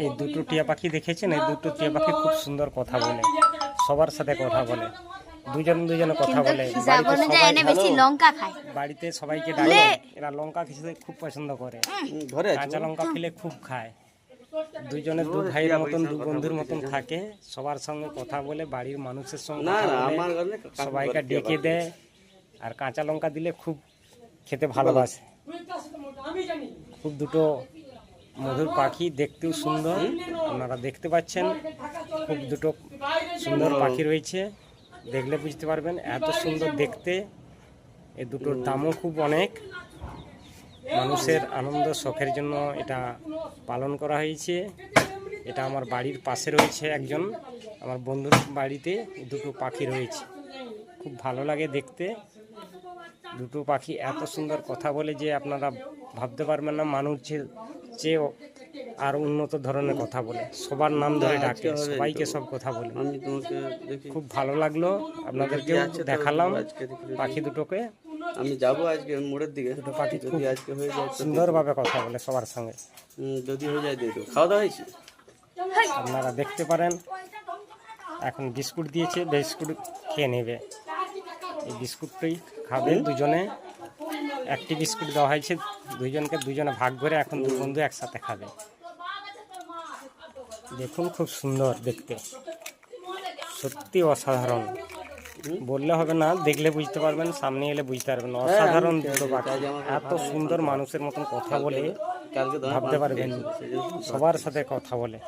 এই দুটো টিয়া পাখি দেখেছেন? এই দুটো টিয়া পাখি খুব সুন্দর কথা বলে, সবার সাথে কথা বলে, দুজনে কথা বলে। বাড়িতে সবাইকে ডাকে, এরা লঙ্কা খেতে খুব পছন্দ করে, কাঁচা লঙ্কা খেলে খুব খায়। দুজনে দু ভাইয়ের মতন, দু বন্ধুর মতন থাকে, সবার সঙ্গে কথা বলে, বাড়ির মানুষের সঙ্গে সবাইকে ডেকে দেয়, আর কাঁচা লঙ্কা দিলে খুব খেতে ভালোবাসে। খুব দুটো মধুর পাখি, দেখতেও সুন্দর, আপনারা দেখতে পাচ্ছেন। খুব দুটো সুন্দর পাখি রয়েছে, দেখলে বুঝতে পারবেন এত সুন্দর দেখতে। এই দুটোর দামও খুব অনেক। মানুষের আনন্দ শখের জন্য এটা পালন করা হয়েছে। এটা আমার বাড়ির পাশে রয়েছে, একজন আমার বন্ধুর বাড়িতে দুটো পাখি রয়েছে। খুব ভালো লাগে দেখতে। দুটো পাখি এত সুন্দর কথা বলে যে আপনারা ভাবতে পারবেন না। মানুষ যে আর উন্নত ধরনের কথা বলে, সবার নাম ধরে ডাকে, সবাইকে সব কথা বলে। খুব ভালো লাগলো, আপনাদেরকে দেখালাম পাখি দুটোকে। আমি যাবো আজকে মোড়ের দিকে। দুটো পাখি যদি আজকে হয়ে যায় সুন্দরভাবে কথা বলে সবার সঙ্গে। যদি হয়ে যায় দিয়ে দেবো। খাওয়া দাওয়া হয়েছে? আপনারা দেখতে পারেন। এখন বিস্কুট দিয়েছে, বিস্কুট খেয়ে নেবে। এই বিস্কুটটাই খাবে দুজনে। একটি বিস্কুট দেওয়া হয়েছে দুজনকে, দুজনে ভাগ করে এখন দু বন্ধু একসাথে খাবে। দেখুন খুব সুন্দর দেখতে, সত্যি অসাধারণ। বললে হবে না, দেখলে বুঝতে পারবেন, সামনে এলে বুঝতে পারবেন। অসাধারণ দুটো পাখি, এত সুন্দর মানুষের মতন কথা বলে ভাবতে পারবেন। সবার সাথে কথা বলে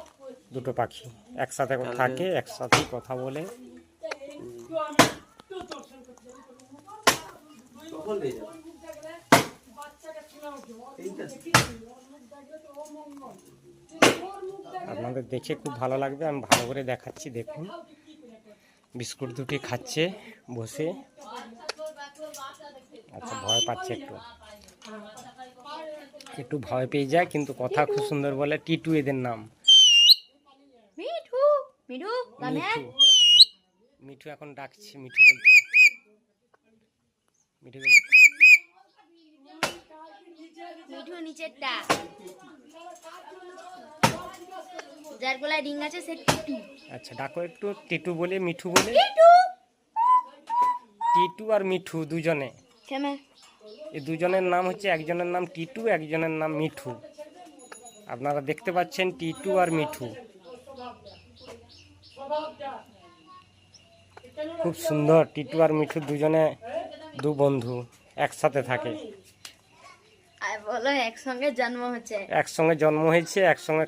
দুটো পাখি, একসাথে থাকে, একসাথেই কথা বলে। আপনাদের দেখে খুব ভালো লাগবে, আমি ভালো করে দেখাচ্ছি। দেখুন বিস্কুট দুটি খাচ্ছে বসে। আচ্ছা, ভয় পাচ্ছে, একটু ভয় পেয়ে যায়, কিন্তু কথা খুব সুন্দর বলে। টিটু এদের নাম। মিঠু এখন ডাকছে, মিঠু বলতে। মিঠু নিচেরটা, যার গলায় রিং আছে সে টিটু। আচ্ছা, ডাকো একটু। টিটু বলে, মিঠু বলে। টিটু আর মিঠু দুজনে। এই দুজনের নাম হচ্ছে, একজনের নাম টিটু, একজনের নাম মিঠু। আপনারা দেখতে পাচ্ছেন টিটু আর মিঠু। খুব সুন্দর। টিটু আর মিঠু দুজনে দু বন্ধু, একসাথে থাকে। আর বলো একসঙ্গে জন্ম হয়েছে, একসঙ্গে জন্ম হয়েছে, একসঙ্গে